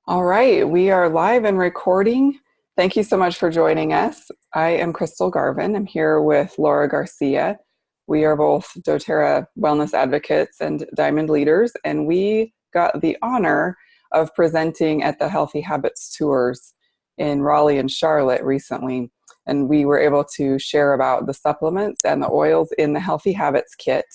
All right, we are live and recording. Thank you so much for joining us. I am Crystal Garvin. I'm here with Laura Garcia. We are both doTERRA wellness advocates and diamond leaders, and we got the honor of presenting at the Healthy Habits Tours in Raleigh and Charlotte recently. And we were able to share about the supplements and the oils in the Healthy Habits kit.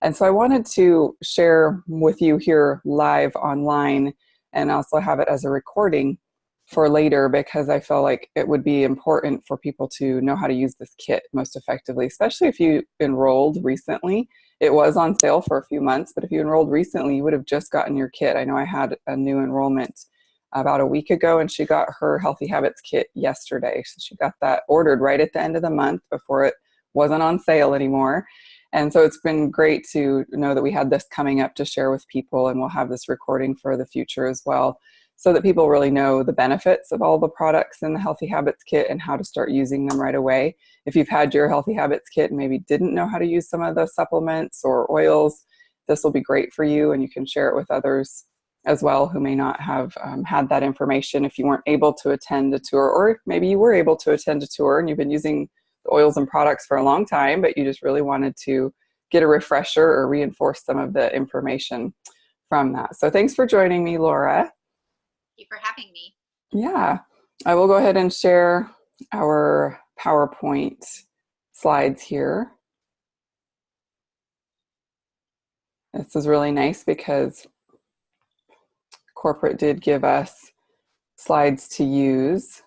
And so I wanted to share with you here live online and also have it as a recording for later, because I feel like it would be important for people to know how to use this kit most effectively, especially if you enrolled recently. It was on sale for a few months, but if you enrolled recently, you would have just gotten your kit. I know I had a new enrollment about a week ago, and she got her Healthy Habits kit yesterday. So she got that ordered right at the end of the month before it wasn't on sale anymore. And so it's been great to know that we had this coming up to share with people, and we'll have this recording for the future as well, so that people really know the benefits of all the products in the Healthy Habits kit and how to start using them right away. If you've had your Healthy Habits kit and maybe didn't know how to use some of the supplements or oils, this will be great for you, and you can share it with others as well who may not have had that information if you weren't able to attend a tour, or maybe you were able to attend a tour and you've been using oils and products for a long time, but you just really wanted to get a refresher or reinforce some of the information from that. So thanks for joining me, Laura. Thank you for having me. Yeah, I will go ahead and share our PowerPoint slides here. This is really nice because corporate did give us slides to use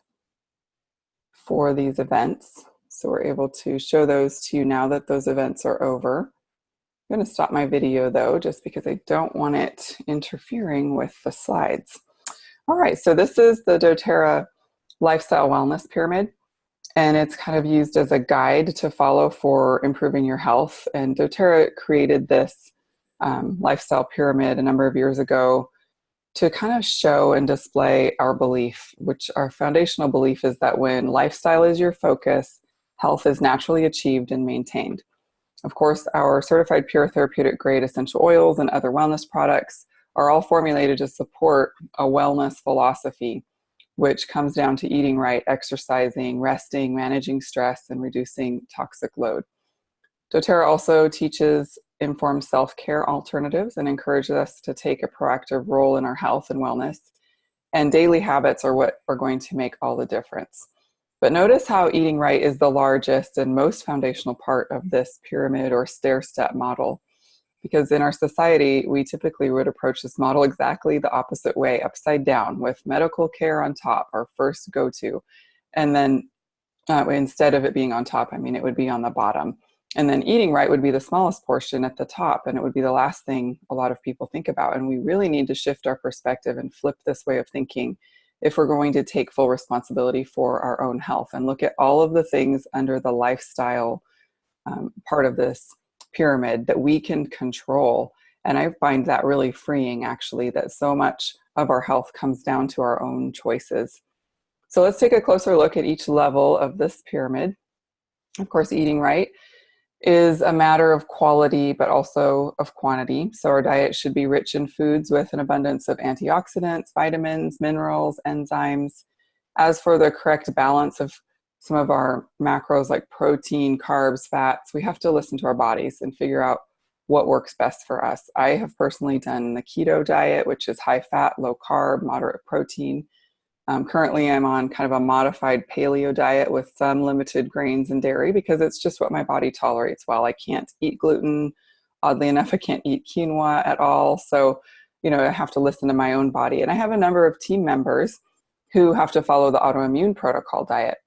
for these events. So we're able to show those to you now that those events are over. I'm going to stop my video though, just because I don't want it interfering with the slides. All right, so this is the doTERRA Lifestyle Wellness Pyramid, and it's kind of used as a guide to follow for improving your health. And doTERRA created this lifestyle pyramid a number of years ago to kind of show and display our belief, which our foundational belief is that when lifestyle is your focus, health is naturally achieved and maintained. Of course, our certified pure therapeutic grade essential oils and other wellness products are all formulated to support a wellness philosophy, which comes down to eating right, exercising, resting, managing stress, and reducing toxic load. doTERRA also teaches informed self-care alternatives and encourages us to take a proactive role in our health and wellness. And daily habits are what are going to make all the difference. But notice how eating right is the largest and most foundational part of this pyramid or stair-step model. Because in our society, we typically would approach this model exactly the opposite way, upside down, with medical care on top, our first go-to. And then instead of it being on top, it would be on the bottom. And then eating right would be the smallest portion at the top, and it would be the last thing a lot of people think about. And we really need to shift our perspective and flip this way of thinking if we're going to take full responsibility for our own health and look at all of the things under the lifestyle part of this pyramid that we can control. And I find that really freeing, actually, that so much of our health comes down to our own choices. So let's take a closer look at each level of this pyramid. Of course, eating right is a matter of quality, but also of quantity. So our diet should be rich in foods with an abundance of antioxidants, vitamins, minerals, enzymes. As for the correct balance of some of our macros like protein, carbs, fats, we have to listen to our bodies and figure out what works best for us. I have personally done the keto diet, which is high fat, low carb, moderate protein. Currently, I'm on kind of a modified paleo diet with some limited grains and dairy because it's just what my body tolerates well. I can't eat gluten. Oddly enough, I can't eat quinoa at all. So, I have to listen to my own body. And I have a number of team members who have to follow the autoimmune protocol diet.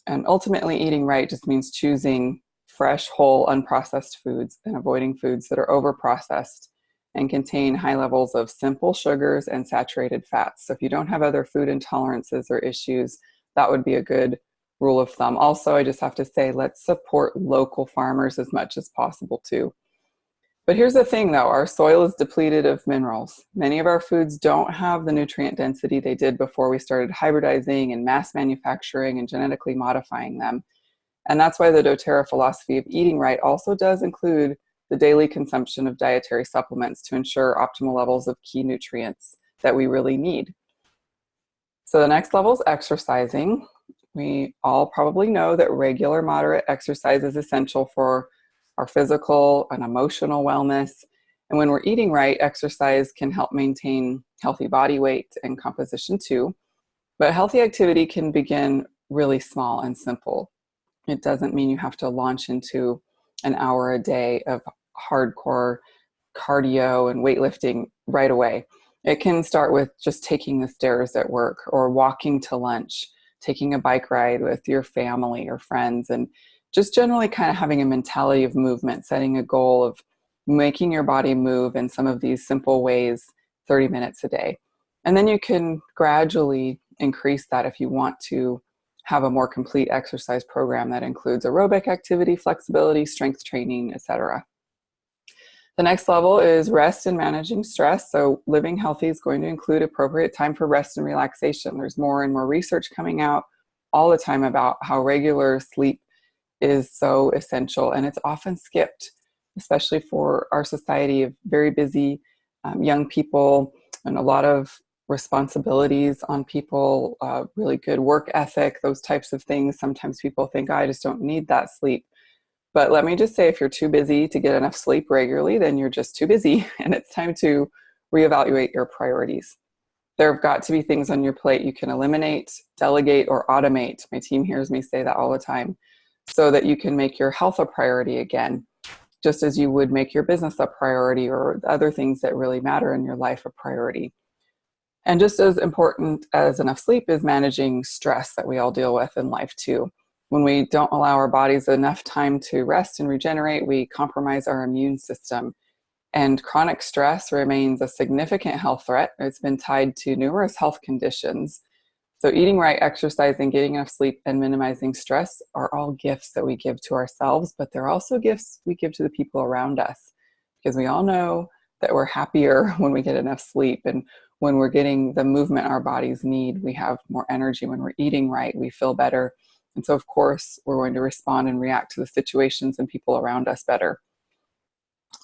And ultimately, eating right just means choosing fresh, whole, unprocessed foods and avoiding foods that are over-processed and contain high levels of simple sugars and saturated fats. So if you don't have other food intolerances or issues, that would be a good rule of thumb. Also, I just have to say, let's support local farmers as much as possible too. But here's the thing though, our soil is depleted of minerals. Many of our foods don't have the nutrient density they did before we started hybridizing and mass manufacturing and genetically modifying them. And that's why the doTERRA philosophy of eating right also does include the daily consumption of dietary supplements to ensure optimal levels of key nutrients that we really need. So the next level is exercising. We all probably know that regular moderate exercise is essential for our physical and emotional wellness. And when we're eating right, exercise can help maintain healthy body weight and composition too. But healthy activity can begin really small and simple. It doesn't mean you have to launch into an hour a day of hardcore cardio and weightlifting right away. It can start with just taking the stairs at work or walking to lunch, taking a bike ride with your family or friends, and just generally kind of having a mentality of movement, setting a goal of making your body move in some of these simple ways 30 minutes a day. And then you can gradually increase that if you want to have a more complete exercise program that includes aerobic activity, flexibility, strength training, etc. The next level is rest and managing stress. So living healthy is going to include appropriate time for rest and relaxation. There's more and more research coming out all the time about how regular sleep is so essential, and it's often skipped, especially for our society of very busy young people and a lot of responsibilities on people, really good work ethic, those types of things. Sometimes people think, I just don't need that sleep. But let me just say, if you're too busy to get enough sleep regularly, then you're just too busy, and it's time to reevaluate your priorities. There have got to be things on your plate you can eliminate, delegate, or automate. My team hears me say that all the time, so that you can make your health a priority again, just as you would make your business a priority or other things that really matter in your life a priority. And just as important as enough sleep is managing stress that we all deal with in life too. When we don't allow our bodies enough time to rest and regenerate, we compromise our immune system. And chronic stress remains a significant health threat. It's been tied to numerous health conditions. So eating right, exercising, getting enough sleep, and minimizing stress are all gifts that we give to ourselves, but they're also gifts we give to the people around us, because we all know that we're happier when we get enough sleep, and when we're getting the movement our bodies need, we have more energy. When we're eating right, we feel better. And so, of course, we're going to respond and react to the situations and people around us better.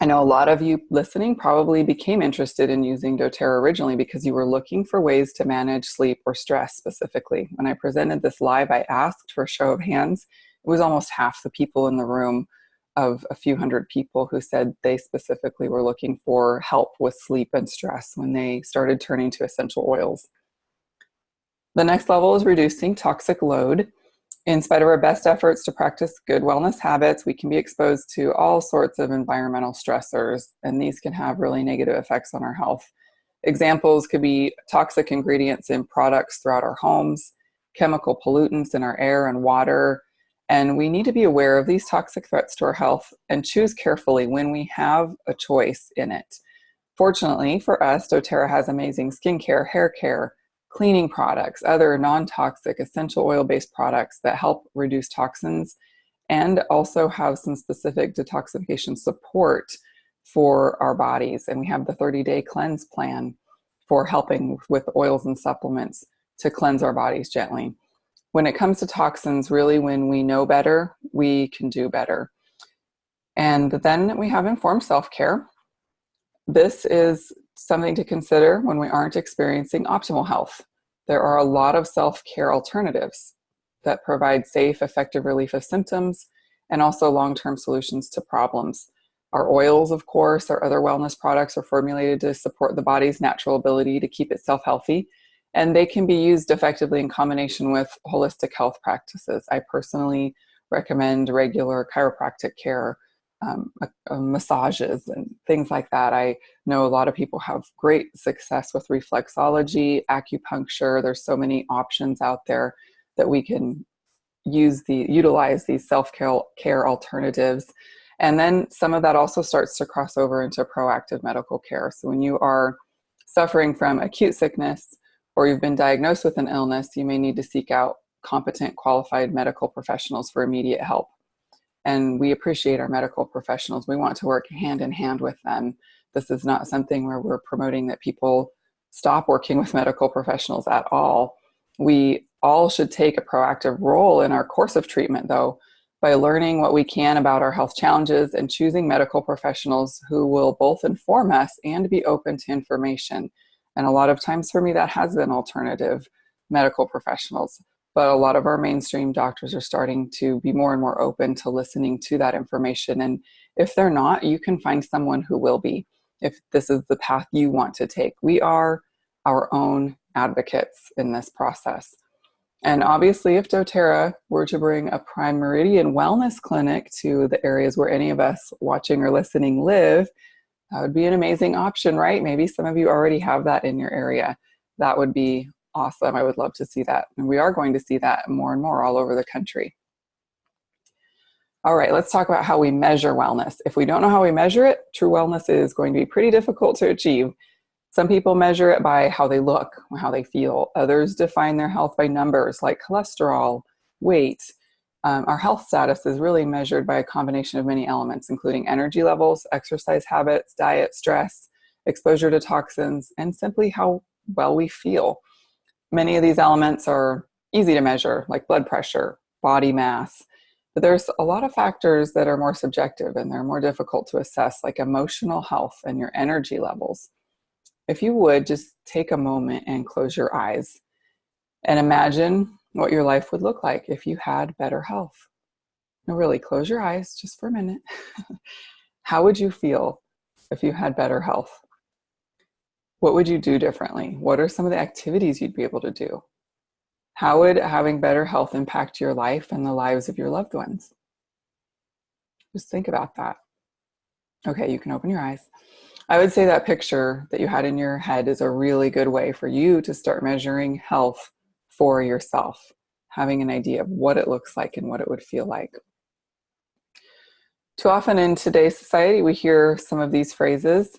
I know a lot of you listening probably became interested in using doTERRA originally because you were looking for ways to manage sleep or stress specifically. When I presented this live, I asked for a show of hands. It was almost half the people in the room of a few hundred people who said they specifically were looking for help with sleep and stress when they started turning to essential oils. The next level is reducing toxic load. In spite of our best efforts to practice good wellness habits, we can be exposed to all sorts of environmental stressors, and these can have really negative effects on our health. Examples could be toxic ingredients in products throughout our homes, chemical pollutants in our air and water, and we need to be aware of these toxic threats to our health and choose carefully when we have a choice in it. Fortunately for us, doTERRA has amazing skincare, hair care, cleaning products, other non-toxic essential oil-based products that help reduce toxins and also have some specific detoxification support for our bodies. And we have the 30-day cleanse plan for helping with oils and supplements to cleanse our bodies gently. When it comes to toxins, really when we know better, we can do better. And then we have informed self-care. This is something to consider when we aren't experiencing optimal health. There are a lot of self-care alternatives that provide safe, effective relief of symptoms and also long-term solutions to problems. Our oils, of course, or other wellness products are formulated to support the body's natural ability to keep itself healthy, and they can be used effectively in combination with holistic health practices. I personally recommend regular chiropractic care, massages and things like that. I know a lot of people have great success with reflexology, acupuncture. There's so many options out there that we can utilize these self-care alternatives. And then some of that also starts to cross over into proactive medical care. So when you are suffering from acute sickness or you've been diagnosed with an illness, you may need to seek out competent, qualified medical professionals for immediate help. And we appreciate our medical professionals. We want to work hand in hand with them. This is not something where we're promoting that people stop working with medical professionals at all. We all should take a proactive role in our course of treatment, though, by learning what we can about our health challenges and choosing medical professionals who will both inform us and be open to information. And a lot of times for me, that has been alternative medical professionals. But a lot of our mainstream doctors are starting to be more and more open to listening to that information. And if they're not, you can find someone who will be, if this is the path you want to take. We are our own advocates in this process. And obviously, if doTERRA were to bring a Prime Meridian wellness clinic to the areas where any of us watching or listening live, that would be an amazing option, right? Maybe some of you already have that in your area. That would be awesome. I would love to see that. And we are going to see that more and more all over the country. All right, let's talk about how we measure wellness. If we don't know how we measure it, true wellness is going to be pretty difficult to achieve. Some people measure it by how they look, how they feel. Others define their health by numbers like cholesterol, weight. Our health status is really measured by a combination of many elements, including energy levels, exercise habits, diet, stress, exposure to toxins, and simply how well we feel. Many of these elements are easy to measure, like blood pressure, body mass, but there's a lot of factors that are more subjective and they're more difficult to assess, like emotional health and your energy levels. If you would, just take a moment and close your eyes and imagine what your life would look like if you had better health. Now, really, close your eyes just for a minute. How would you feel if you had better health? What would you do differently? What are some of the activities you'd be able to do? How would having better health impact your life and the lives of your loved ones? Just think about that. Okay, you can open your eyes. I would say that picture that you had in your head is a really good way for you to start measuring health for yourself, having an idea of what it looks like and what it would feel like. Too often in today's society, we hear some of these phrases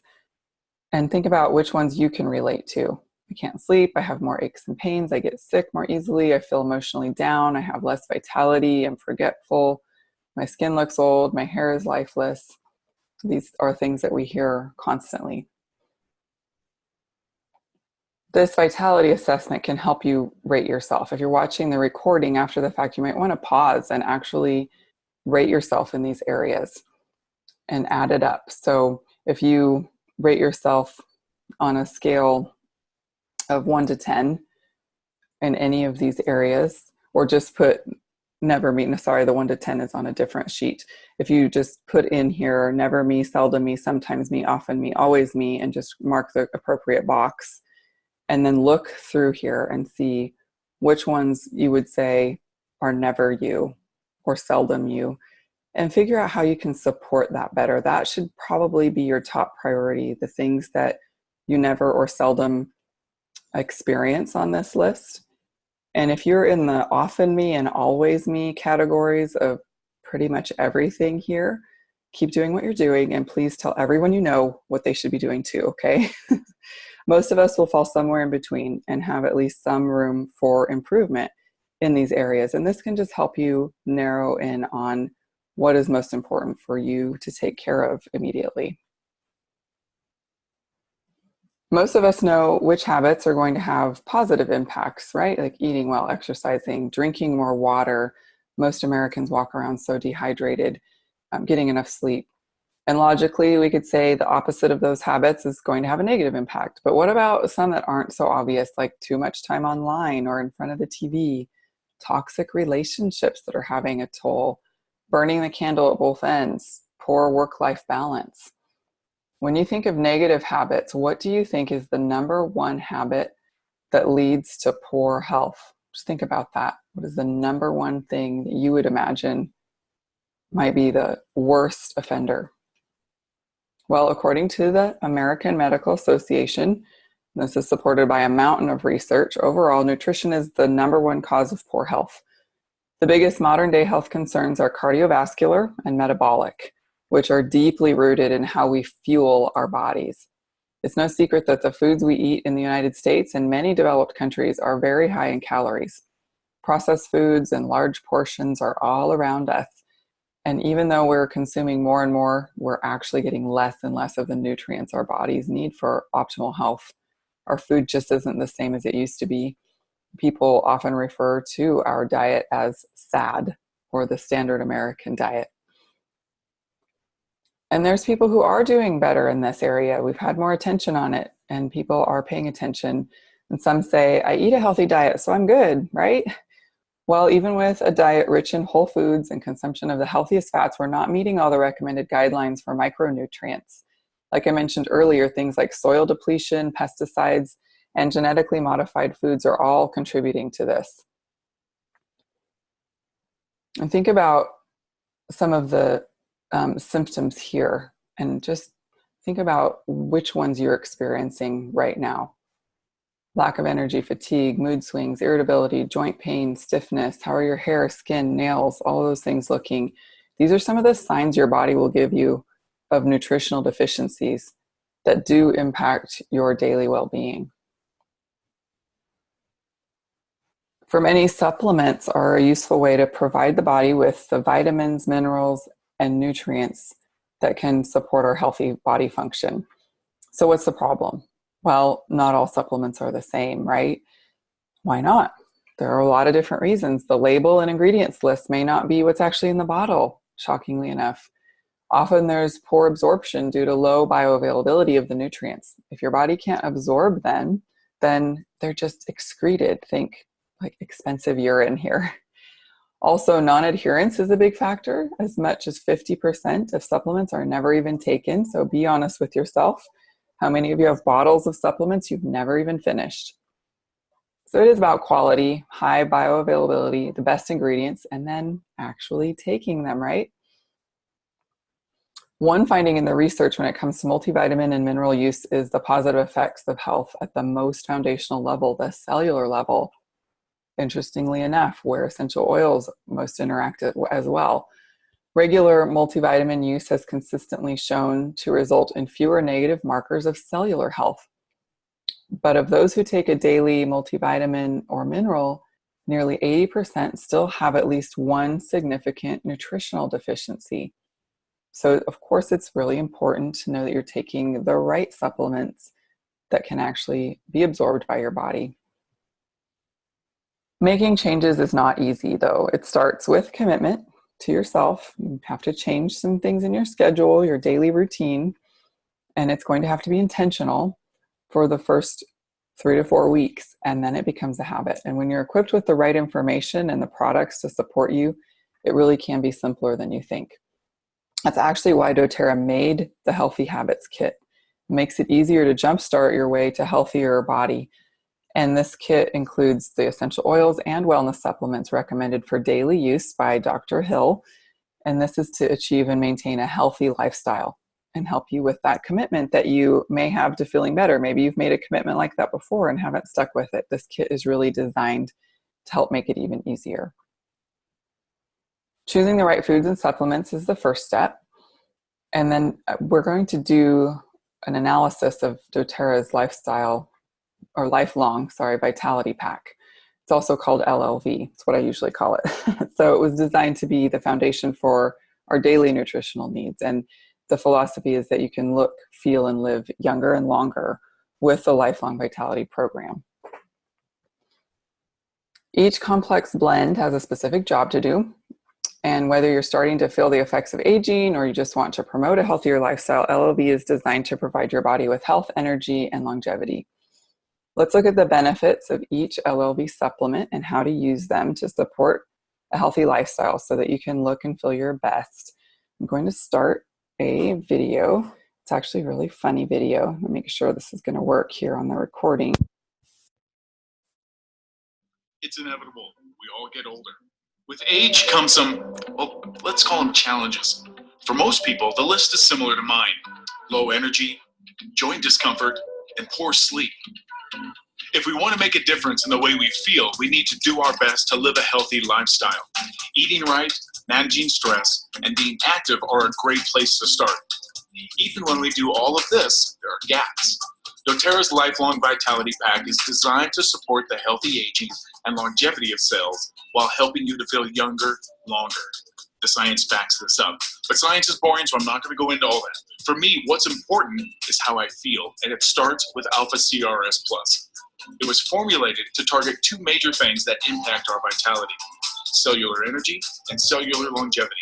and think about which ones you can relate to. I can't sleep, I have more aches and pains, I get sick more easily, I feel emotionally down, I have less vitality, I'm forgetful, my skin looks old, my hair is lifeless. These are things that we hear constantly. This vitality assessment can help you rate yourself. If you're watching the recording after the fact, you might want to pause and actually rate yourself in these areas and add it up. So if you rate yourself on a scale of 1 to 10 in any of these areas, or just put never me, sorry, the 1 to 10 is on a different sheet. If you just put in here, never me, seldom me, sometimes me, often me, always me, and just mark the appropriate box, and then look through here and see which ones you would say are never you or seldom you, and figure out how you can support that better. That should probably be your top priority, the things that you never or seldom experience on this list. And if you're in the often me and always me categories of pretty much everything here, keep doing what you're doing, and please tell everyone you know what they should be doing too, okay? Most of us will fall somewhere in between and have at least some room for improvement in these areas. And this can just help you narrow in on what is most important for you to take care of immediately. Most of us know which habits are going to have positive impacts, right? Like eating well, exercising, drinking more water. Most Americans walk around so dehydrated, getting enough sleep. And logically, we could say the opposite of those habits is going to have a negative impact. But what about some that aren't so obvious, like too much time online or in front of the TV, toxic relationships that are having a toll, burning the candle at both ends, poor work-life balance? When you think of negative habits, what do you think is the number one habit that leads to poor health? Just think about that. What is the number one thing that you would imagine might be the worst offender? Well, according to the American Medical Association, this is supported by a mountain of research, overall, nutrition is the number one cause of poor health. The biggest modern day health concerns are cardiovascular and metabolic, which are deeply rooted in how we fuel our bodies. It's no secret that the foods we eat in the United States and many developed countries are very high in calories. Processed foods and large portions are all around us. And even though we're consuming more and more, we're actually getting less and less of the nutrients our bodies need for optimal health. Our food just isn't the same as it used to be. People often refer to our diet as SAD, or the standard American diet. And there's people who are doing better in this area. We've had more attention on it, and people are paying attention. And some say, I eat a healthy diet, so I'm good, right? Well, even with a diet rich in whole foods and consumption of the healthiest fats, we're not meeting all the recommended guidelines for micronutrients. Like I mentioned earlier, things like soil depletion, pesticides, and genetically modified foods are all contributing to this. And think about some of the symptoms here, and just think about which ones you're experiencing right now. Lack of energy, fatigue, mood swings, irritability, joint pain, stiffness. How are your hair, skin, nails, all those things looking? These are some of the signs your body will give you of nutritional deficiencies that do impact your daily well-being. For many, supplements are a useful way to provide the body with the vitamins, minerals, and nutrients that can support our healthy body function. So what's the problem? Well, not all supplements are the same, right? Why not? There are a lot of different reasons. The label and ingredients list may not be what's actually in the bottle, shockingly enough. Often there's poor absorption due to low bioavailability of the nutrients. If your body can't absorb them, then they're just excreted. Think like expensive urine here. Also, non-adherence is a big factor. As much as 50% of supplements are never even taken. So be honest with yourself. How many of you have bottles of supplements you've never even finished? So it is about quality, high bioavailability, the best ingredients, and then actually taking them, right? One finding in the research when it comes to multivitamin and mineral use is the positive effects of health at the most foundational level, the cellular level. Interestingly enough, where essential oils most interact as well. Regular multivitamin use has consistently shown to result in fewer negative markers of cellular health. But of those who take a daily multivitamin or mineral, nearly 80% still have at least one significant nutritional deficiency. So, of course, it's really important to know that you're taking the right supplements that can actually be absorbed by your body. Making changes is not easy, though. It starts with commitment to yourself. You have to change some things in your schedule, your daily routine, and it's going to have to be intentional for the first 3 to 4 weeks, and then it becomes a habit. And when you're equipped with the right information and the products to support you, it really can be simpler than you think. That's actually why doTERRA made the Healthy Habits Kit. It makes it easier to jumpstart your way to healthier body. And this kit includes the essential oils and wellness supplements recommended for daily use by Dr. Hill. And this is to achieve and maintain a healthy lifestyle and help you with that commitment that you may have to feeling better. Maybe you've made a commitment like that before and haven't stuck with it. This kit is really designed to help make it even easier. Choosing the right foods and supplements is the first step. And then we're going to do an analysis of doTERRA's lifelong vitality pack. It's also called LLV. It's what I usually call it. So it was designed to be the foundation for our daily nutritional needs. And the philosophy is that you can look, feel, and live younger and longer with the Lifelong Vitality Program. Each complex blend has a specific job to do. And whether you're starting to feel the effects of aging or you just want to promote a healthier lifestyle, LLV is designed to provide your body with health, energy, and longevity. Let's look at the benefits of each LLV supplement and how to use them to support a healthy lifestyle so that you can look and feel your best. I'm going to start a video. It's actually a really funny video. Let me make sure this is going to work here on the recording. It's inevitable. We all get older. With age comes some, well, let's call them challenges. For most people, the list is similar to mine. Low energy, joint discomfort, and poor sleep. If we want to make a difference in the way we feel, we need to do our best to live a healthy lifestyle. Eating right, managing stress, and being active are a great place to start. Even when we do all of this, there are gaps. doTERRA's Lifelong Vitality Pack is designed to support the healthy aging and longevity of cells while helping you to feel younger longer. The science backs this up. But science is boring, so I'm not going to go into all that. For me, what's important is how I feel, and it starts with Alpha CRS+. It was formulated to target two major things that impact our vitality: cellular energy and cellular longevity.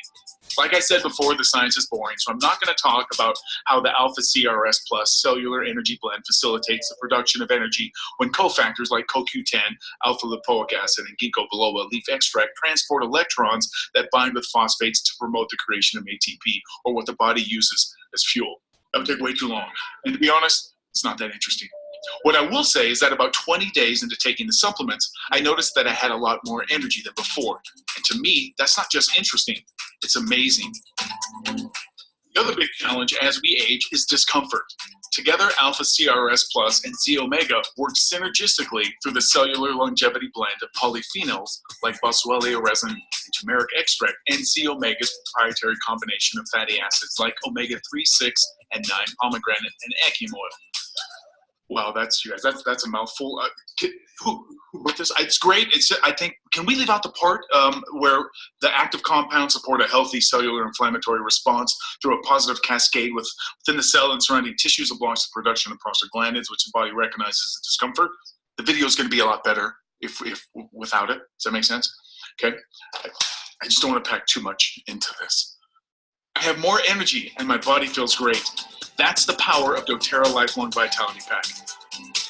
Like I said before, the science is boring, so I'm not going to talk about how the Alpha CRS Plus cellular energy blend facilitates the production of energy when cofactors like CoQ10, alpha lipoic acid, and ginkgo biloba leaf extract transport electrons that bind with phosphates to promote the creation of ATP, or what the body uses as fuel. That would take way too long. And to be honest, it's not that interesting. What I will say is that about 20 days into taking the supplements, I noticed that I had a lot more energy than before. And to me, that's not just interesting, it's amazing. The other big challenge as we age is discomfort. Together, Alpha CRS Plus and Z Omega work synergistically through the cellular longevity blend of polyphenols like boswellia resin and turmeric extract, and Z Omega's proprietary combination of fatty acids like omega-3, 6, and 9 pomegranate and echem oil. Wow, that's you guys. That's a mouthful. Who wrote this? It's great. I think. Can we leave out the part where the active compounds support a healthy cellular inflammatory response through a positive cascade within the cell and surrounding tissues that blocks the production of prostaglandins, which the body recognizes as discomfort? The video is going to be a lot better if without it. Does that make sense? Okay. I just don't want to pack too much into this. I have more energy and my body feels great. That's the power of doTERRA Lifelong Vitality Pack.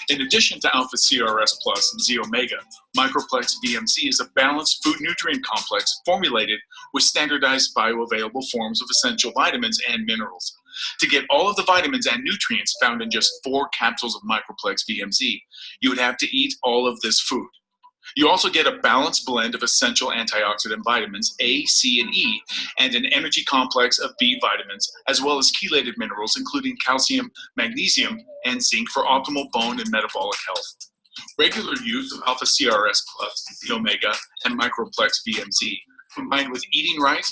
In addition to Alpha CRS Plus and Z Omega, Microplex VMC is a balanced food nutrient complex formulated with standardized bioavailable forms of essential vitamins and minerals. To get all of the vitamins and nutrients found in just 4 capsules of Microplex VMC, you would have to eat all of this food. You also get a balanced blend of essential antioxidant vitamins A, C, and E, and an energy complex of B vitamins, as well as chelated minerals, including calcium, magnesium, and zinc for optimal bone and metabolic health. Regular use of Alpha CRS Plus, Z Omega, and Microplex VMC, combined with eating right,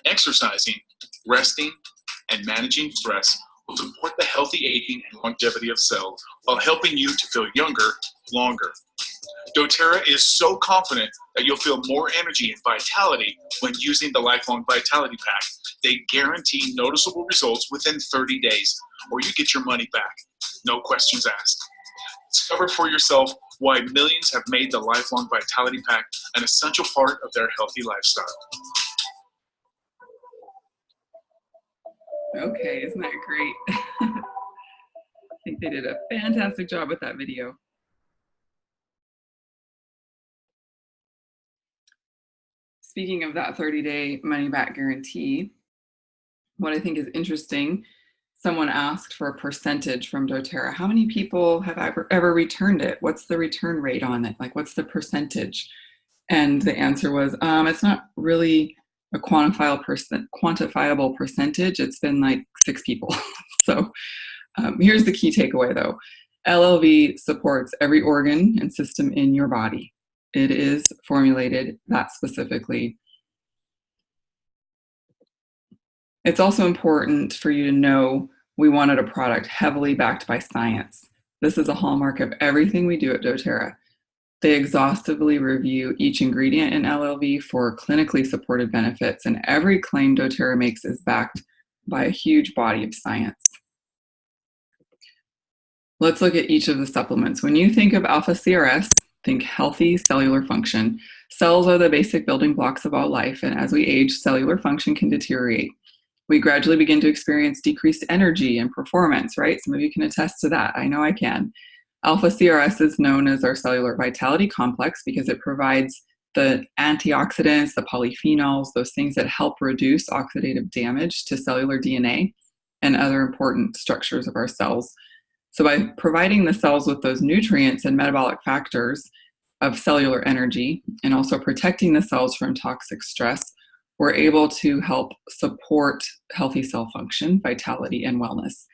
exercising, resting, and managing stress, will support the healthy aging and longevity of cells while helping you to feel younger longer. doTERRA is so confident that you'll feel more energy and vitality when using the Lifelong Vitality Pack. They guarantee noticeable results within 30 days, or you get your money back. No questions asked. Discover for yourself why millions have made the Lifelong Vitality Pack an essential part of their healthy lifestyle. Okay, isn't that great? I think they did a fantastic job with that video. Speaking of that 30-day money-back guarantee, what I think is interesting, someone asked for a percentage from doTERRA. How many people have ever returned it? What's the return rate on it? Like, what's the percentage? And the answer was, it's not really a quantifiable percentage. It's been like 6 people. So here's the key takeaway though. LLV supports every organ and system in your body. It is formulated that specifically. It's also important for you to know we wanted a product heavily backed by science. This is a hallmark of everything we do at doTERRA. They exhaustively review each ingredient in LLV for clinically supported benefits, and every claim doTERRA makes is backed by a huge body of science. Let's look at each of the supplements. When you think of Alpha CRS, think healthy cellular function. Cells are the basic building blocks of all life, and as we age, cellular function can deteriorate. We gradually begin to experience decreased energy and performance, right? Some of you can attest to that. I know I can. Alpha CRS is known as our cellular vitality complex because it provides the antioxidants, the polyphenols, those things that help reduce oxidative damage to cellular DNA and other important structures of our cells. So by providing the cells with those nutrients and metabolic factors of cellular energy and also protecting the cells from toxic stress, we're able to help support healthy cell function, vitality, and wellness.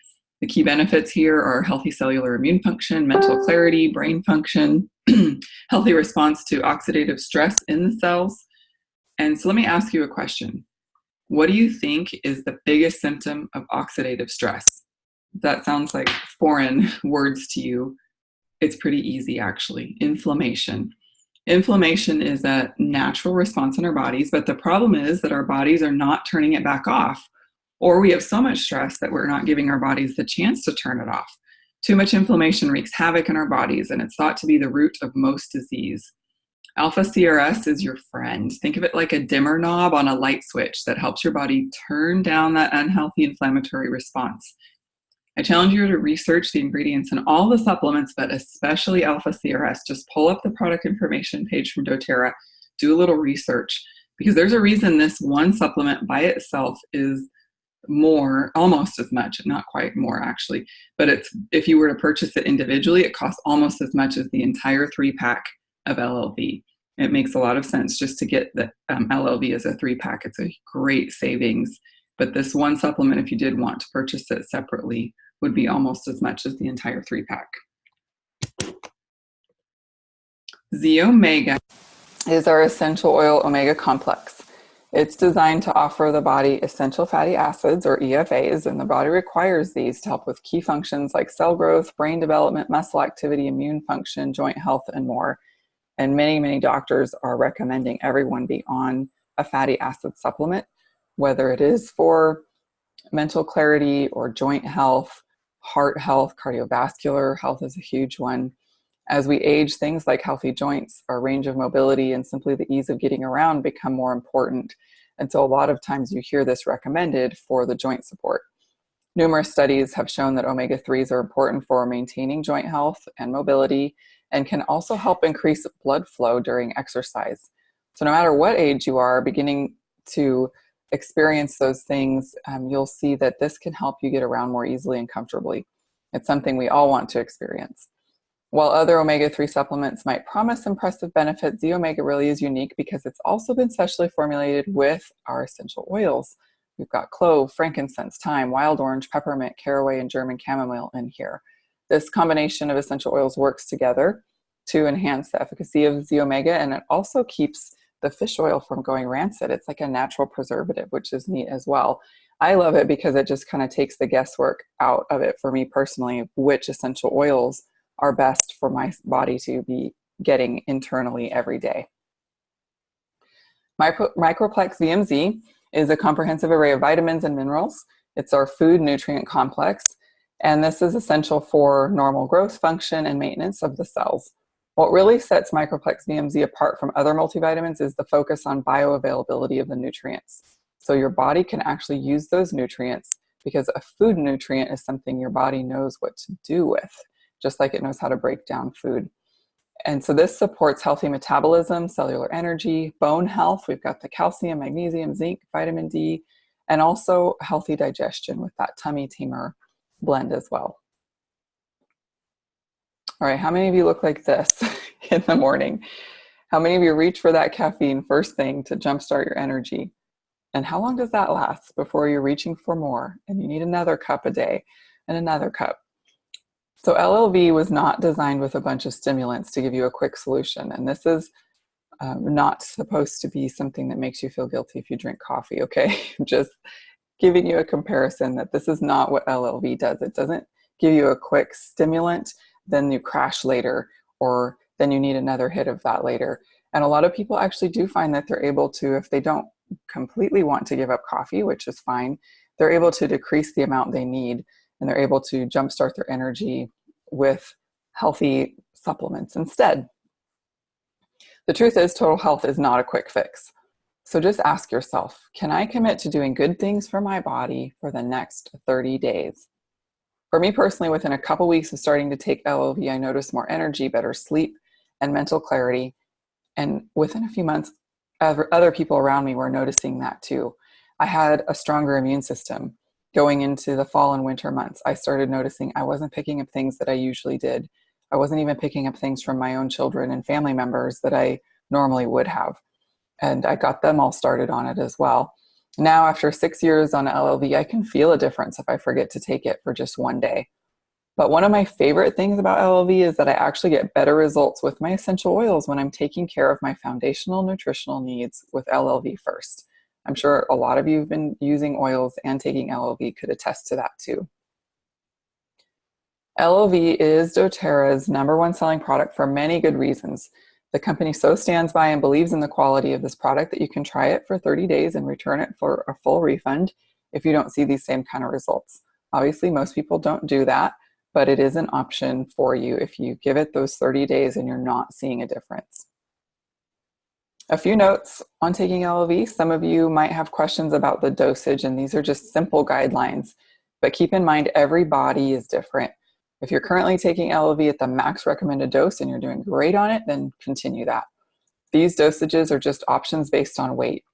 The key benefits here are healthy cellular immune function, mental clarity, brain function, healthy response to oxidative stress in the cells. And so let me ask you a question. What do you think is the biggest symptom of oxidative stress? That sounds like foreign words to you. It's pretty easy, actually. Inflammation. Inflammation is a natural response in our bodies, but the problem is that our bodies are not turning it back off, or we have so much stress that we're not giving our bodies the chance to turn it off. Too much inflammation wreaks havoc in our bodies, and it's thought to be the root of most disease. Alpha CRS is your friend. Think of it like a dimmer knob on a light switch that helps your body turn down that unhealthy inflammatory response. I challenge you to research the ingredients in all the supplements, but especially Alpha CRS. Just pull up the product information page from doTERRA, do a little research, because there's a reason this one supplement by itself is more, almost as much, not quite more actually, but it's, if you were to purchase it individually, it costs almost as much as the entire 3-pack of LLV. It makes a lot of sense just to get the LLV as a 3-pack. It's a great savings, but this one supplement, if you did want to purchase it separately, would be almost as much as the entire 3-pack. Z-Omega is our essential oil omega complex. It's designed to offer the body essential fatty acids, or EFAs, and the body requires these to help with key functions like cell growth, brain development, muscle activity, immune function, joint health, and more. And many, many doctors are recommending everyone be on a fatty acid supplement, whether it is for mental clarity or joint health, heart health, cardiovascular health is a huge one. As we age, things like healthy joints, our range of mobility, and simply the ease of getting around become more important. And so a lot of times you hear this recommended for the joint support. Numerous studies have shown that omega-3s are important for maintaining joint health and mobility, and can also help increase blood flow during exercise. So no matter what age you are beginning to experience those things, you'll see that this can help you get around more easily and comfortably. It's something we all want to experience. While other omega-3 supplements might promise impressive benefits, Z-Omega really is unique because it's also been specially formulated with our essential oils. We've got clove, frankincense, thyme, wild orange, peppermint, caraway, and German chamomile in here. This combination of essential oils works together to enhance the efficacy of Z-Omega, and it also keeps the fish oil from going rancid. It's like a natural preservative, which is neat as well. I love it because it just kind of takes the guesswork out of it for me personally, which essential oils are best for my body to be getting internally every day. Microplex VMZ is a comprehensive array of vitamins and minerals. It's our food nutrient complex, and this is essential for normal growth, function, and maintenance of the cells. What really sets Microplex VMZ apart from other multivitamins is the focus on bioavailability of the nutrients. So your body can actually use those nutrients, because a food nutrient is something your body knows what to do with, just like it knows how to break down food. And so this supports healthy metabolism, cellular energy, bone health. We've got the calcium, magnesium, zinc, vitamin D, and also healthy digestion with that tummy tamer blend as well. All right, how many of you look like this in the morning? How many of you reach for that caffeine first thing to jumpstart your energy? And how long does that last before you're reaching for more and you need another cup a day and another cup? So LLV was not designed with a bunch of stimulants to give you a quick solution. And this is not supposed to be something that makes you feel guilty if you drink coffee, okay? Just giving you a comparison that this is not what LLV does. It doesn't give you a quick stimulant, then you crash later, or then you need another hit of that later. And a lot of people actually do find that they're able to, if they don't completely want to give up coffee, which is fine, they're able to decrease the amount they need, and they're able to jumpstart their energy with healthy supplements instead. The truth is, total health is not a quick fix. So just ask yourself, can I commit to doing good things for my body for the next 30 days? For me personally, within a couple weeks of starting to take LLV, I noticed more energy, better sleep, and mental clarity. And within a few months, other people around me were noticing that too. I had a stronger immune system. Going into the fall and winter months, I started noticing I wasn't picking up things that I usually did. I wasn't even picking up things from my own children and family members that I normally would have. And I got them all started on it as well. Now, after 6 years on LLV, I can feel a difference if I forget to take it for just one day. But one of my favorite things about LLV is that I actually get better results with my essential oils when I'm taking care of my foundational nutritional needs with LLV first. I'm sure a lot of you have been using oils and taking LLV could attest to that too. LLV is doTERRA's #1 selling product for many good reasons. The company so stands by and believes in the quality of this product that you can try it for 30 days and return it for a full refund if you don't see these same kind of results. Obviously, most people don't do that, but it is an option for you if you give it those 30 days and you're not seeing a difference. A few notes on taking LOV. Some of you might have questions about the dosage, and these are just simple guidelines. But keep in mind, every body is different. If you're currently taking LOV at the max recommended dose and you're doing great on it, then continue that. These dosages are just options based on weight.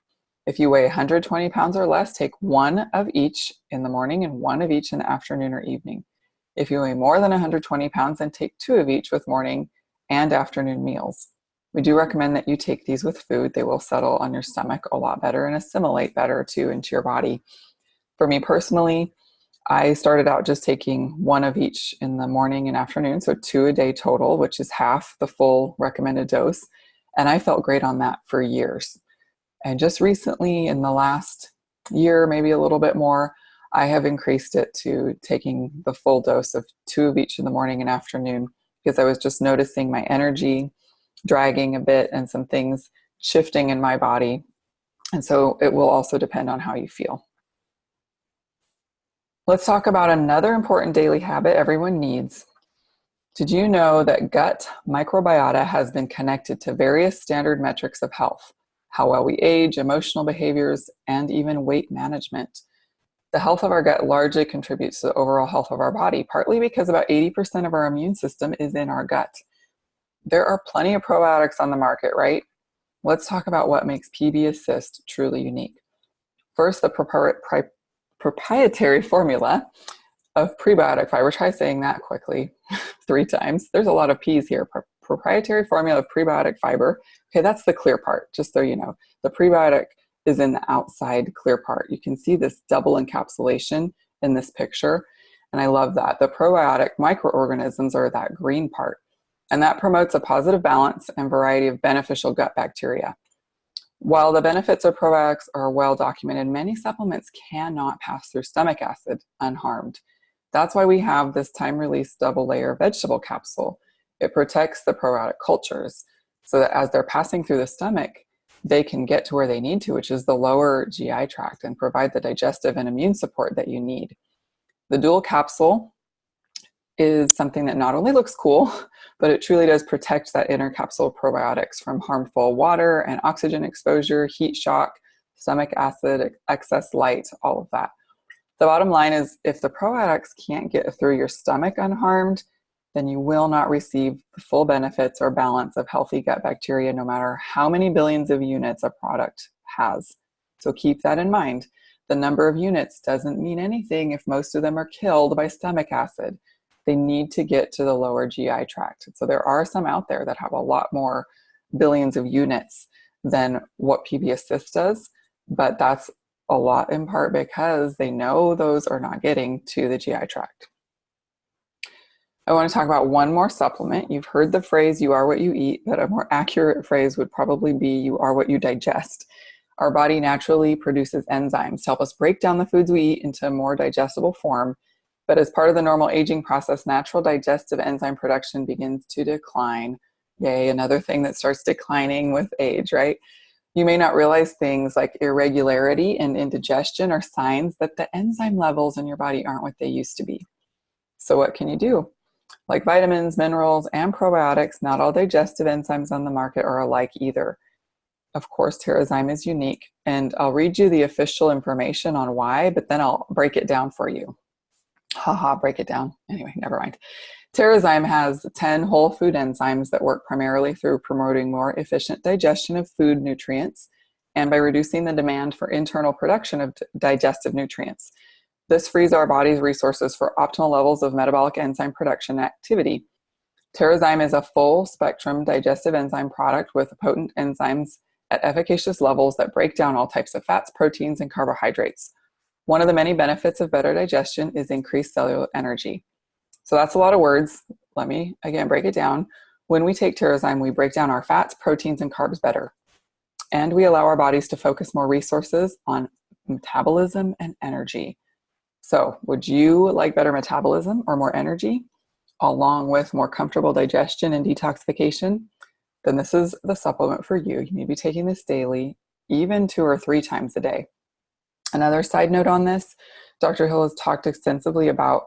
If you weigh 120 pounds or less, take one of each in the morning and one of each in the afternoon or evening. If you weigh more than 120 pounds, then take two of each with morning and afternoon meals. We do recommend that you take these with food. They will settle on your stomach a lot better and assimilate better too into your body. For me personally, I started out just taking one of each in the morning and afternoon, so 2 a day total, which is half the full recommended dose. And I felt great on that for years. And just recently, in the last year, maybe a little bit more, I have increased it to taking the full dose of 2 of each in the morning and afternoon, because I was just noticing my energy dragging a bit and some things shifting in my body. And so it will also depend on how you feel. Let's talk about another important daily habit everyone needs. Did you know that gut microbiota has been connected to various standard metrics of health? How well we age, emotional behaviors, and even weight management. The health of our gut largely contributes to the overall health of our body, partly because about 80% of our immune system is in our gut. There are plenty of probiotics on the market, right? Let's talk about what makes PB Assist truly unique. First, the proprietary formula of prebiotic fiber. Try saying that quickly 3 times. There's a lot of P's here. Proprietary formula of prebiotic fiber. Okay, that's the clear part, just so you know. The prebiotic is in the outside clear part. You can see this double encapsulation in this picture, and I love that. The probiotic microorganisms are that green part, and that promotes a positive balance and variety of beneficial gut bacteria. While the benefits of probiotics are well documented, many supplements cannot pass through stomach acid unharmed. That's why we have this time-release double layer vegetable capsule. It protects the probiotic cultures so that as they're passing through the stomach, they can get to where they need to, which is the lower GI tract, and provide the digestive and immune support that you need. The dual capsule is something that not only looks cool, but it truly does protect that inner capsule of probiotics from harmful water and oxygen exposure, heat shock, stomach acid, excess light, all of that. The bottom line is, if the probiotics can't get through your stomach unharmed, then you will not receive the full benefits or balance of healthy gut bacteria, no matter how many billions of units a product has. So keep that in mind. The number of units doesn't mean anything if most of them are killed by stomach acid. They need to get to the lower GI tract. So there are some out there that have a lot more billions of units than what PB Assist does, but that's a lot in part because they know those are not getting to the GI tract. I want to talk about one more supplement. You've heard the phrase, you are what you eat, but a more accurate phrase would probably be, you are what you digest. Our body naturally produces enzymes to help us break down the foods we eat into a more digestible form. But as part of the normal aging process, natural digestive enzyme production begins to decline. Yay, another thing that starts declining with age, right? You may not realize things like irregularity and indigestion are signs that the enzyme levels in your body aren't what they used to be. So what can you do? Like vitamins, minerals, and probiotics, not all digestive enzymes on the market are alike either. Of course, Terrazyme is unique, and I'll read you the official information on why, but then I'll break it down for you. Break it down. Anyway, never mind. Terrazyme has 10 whole food enzymes that work primarily through promoting more efficient digestion of food nutrients and by reducing the demand for internal production of digestive nutrients. This frees our body's resources for optimal levels of metabolic enzyme production activity. Terrazyme is a full-spectrum digestive enzyme product with potent enzymes at efficacious levels that break down all types of fats, proteins, and carbohydrates. One of the many benefits of better digestion is increased cellular energy. So that's a lot of words. Let me, again, break it down. When we take Terrazyme, we break down our fats, proteins, and carbs better. And we allow our bodies to focus more resources on metabolism and energy. So would you like better metabolism or more energy, along with more comfortable digestion and detoxification? Then this is the supplement for you. You need to be taking this daily, even 2 or 3 times a day. Another side note on this, Dr. Hill has talked extensively about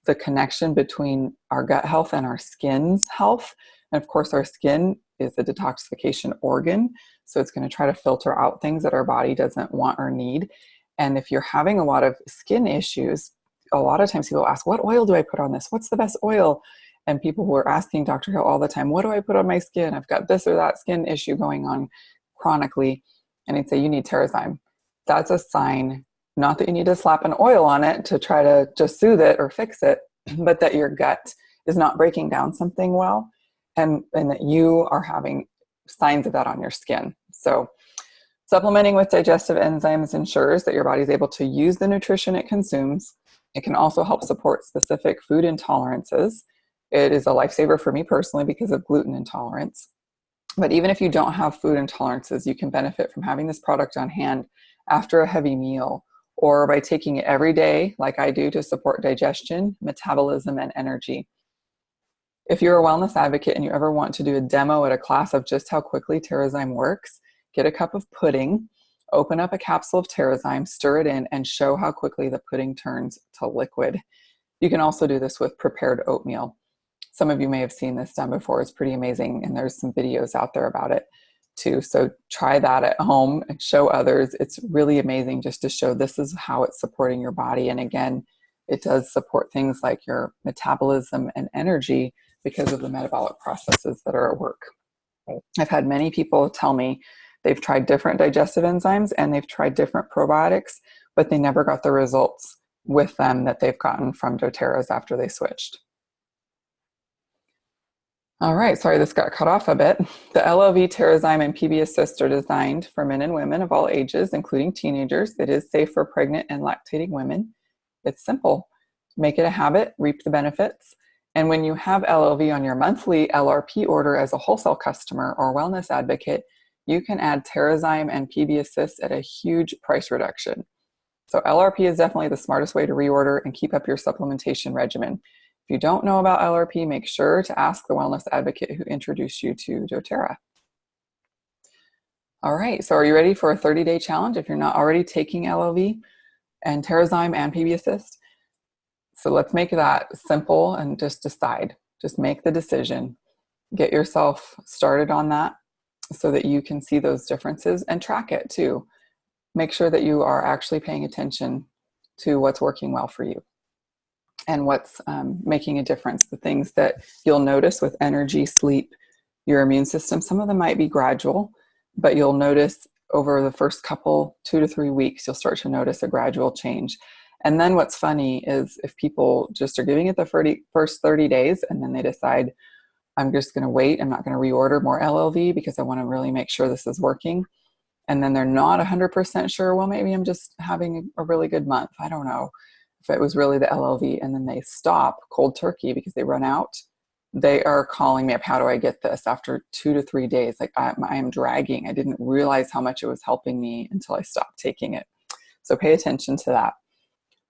the connection between our gut health and our skin's health. And of course, our skin is a detoxification organ. So it's going to try to filter out things that our body doesn't want or need. And if you're having a lot of skin issues, a lot of times people ask, what oil do I put on this? What's the best oil? And people who are asking Dr. Hill all the time, what do I put on my skin? I've got this or that skin issue going on chronically. And I'd say, you need Terrazyme. That's a sign, not that you need to slap an oil on it to try to just soothe it or fix it, but that your gut is not breaking down something well, and that you are having signs of that on your skin. So supplementing with digestive enzymes ensures that your body is able to use the nutrition it consumes. It can also help support specific food intolerances. It is a lifesaver for me personally because of gluten intolerance. But even if you don't have food intolerances, you can benefit from having this product on hand after a heavy meal, or by taking it every day, like I do, to support digestion, metabolism, and energy. If you're a wellness advocate and you ever want to do a demo at a class of just how quickly Terrazyme works, get a cup of pudding, open up a capsule of Terrazyme, stir it in, and show how quickly the pudding turns to liquid. You can also do this with prepared oatmeal. Some of you may have seen this done before. It's pretty amazing, and there's some videos out there about it too. So try that at home and show others. It's really amazing just to show this is how it's supporting your body. And again, it does support things like your metabolism and energy because of the metabolic processes that are at work. I've had many people tell me they've tried different digestive enzymes and they've tried different probiotics, but they never got the results with them that they've gotten from doTERRA's after they switched. All right, sorry this got cut off a bit. The LOV, Terrazyme, and PB Assist are designed for men and women of all ages, including teenagers. It is safe for pregnant and lactating women. It's simple. Make it a habit, reap the benefits. And when you have LOV on your monthly LRP order as a wholesale customer or wellness advocate, you can add Terrazyme and PB Assist at a huge price reduction. So LRP is definitely the smartest way to reorder and keep up your supplementation regimen. If you don't know about LRP, make sure to ask the wellness advocate who introduced you to doTERRA. All right, so are you ready for a 30-day challenge if you're not already taking LOV and Terrazyme and PB Assist? So let's make that simple and just decide. Just make the decision. Get yourself started on that so that you can see those differences and track it too. Make sure that you are actually paying attention to what's working well for you and what's making a difference. The things that you'll notice with energy, sleep, your immune system, some of them might be gradual, but you'll notice over the first couple, 2 to 3 weeks, you'll start to notice a gradual change. And then what's funny is if people just are giving it the first 30 days and then they decide, I'm just going to wait, I'm not going to reorder more LLV because I want to really make sure this is working. And then they're not 100% sure, well, maybe I'm just having a really good month. I don't know if it was really the LLV, and then they stop cold turkey because they run out. They are calling me up, how do I get this? After 2 to 3 days, like I am dragging. I didn't realize how much it was helping me until I stopped taking it. So pay attention to that.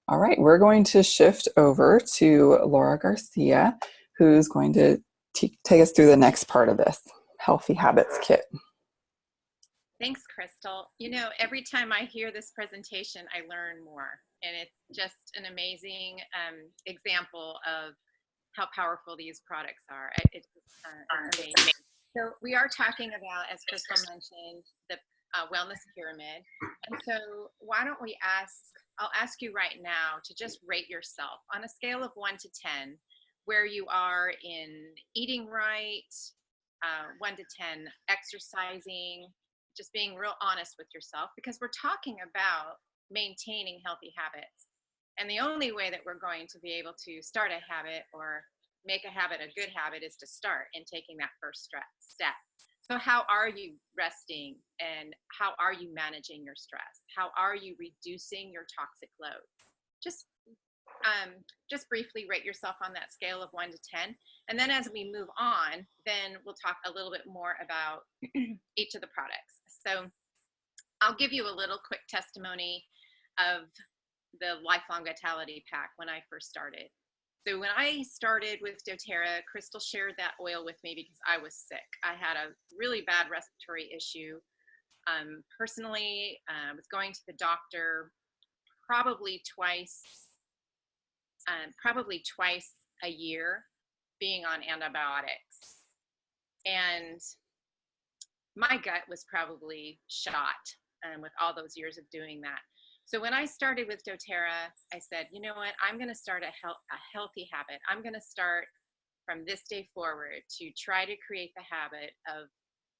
All right, we're going to shift over to Laura Garcia, who's going to take us through the next part of this Healthy Habits Kit. Thanks, Crystal. You know, every time I hear this presentation, I learn more. And it's just an amazing example of how powerful these products are. It's amazing. So we are talking about, as Crystal mentioned, the wellness pyramid. And so why don't we I'll ask you right now to just rate yourself on a scale of 1 to 10, where you are in eating right, 1 to 10 exercising, just being real honest with yourself, because we're talking about maintaining healthy habits. And the only way that we're going to be able to start a habit or make a habit a good habit is to start in taking that first step. So how are you resting, and how are you managing your stress? How are you reducing your toxic load? Just briefly rate yourself on that scale of 1 to 10. And then as we move on, then we'll talk a little bit more about each of the products. So I'll give you a little quick testimony of the Lifelong Vitality Pack when I first started. So when I started with doTERRA, Crystal shared that oil with me because I was sick. I had a really bad respiratory issue. Personally, I was going to the doctor probably twice probably twice a year being on antibiotics. And my gut was probably shot with all those years of doing that. So when I started with doTERRA, I said, you know what, I'm going to start a healthy habit. I'm going to start from this day forward to try to create the habit of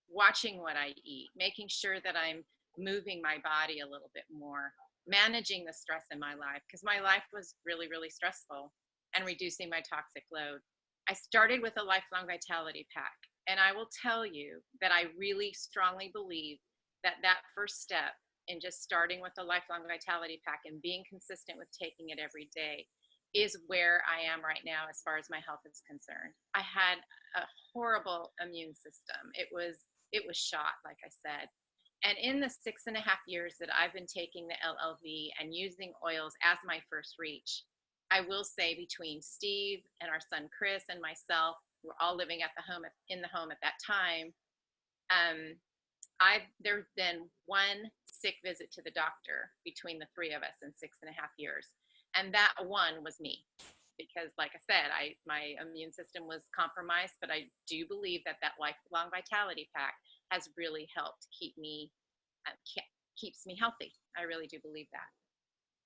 watching what I eat, making sure that I'm moving my body a little bit more, managing the stress in my life, because my life was really, really stressful, and reducing my toxic load. I started with a lifelong vitality pack. And I will tell you that I really strongly believe that that first step in just starting with a lifelong vitality pack and being consistent with taking it every day is where I am right now as far as my health is concerned. I had a horrible immune system. It was shot, like I said. And in the 6.5 years that I've been taking the LLV and using oils as my first reach, I will say between Steve and our son Chris and myself, we're all living in the home at that time. There's been one sick visit to the doctor between the three of us in 6.5 years. And that one was me, because like I said, my immune system was compromised, but I do believe that lifelong vitality pack has really helped keeps me healthy. I really do believe that.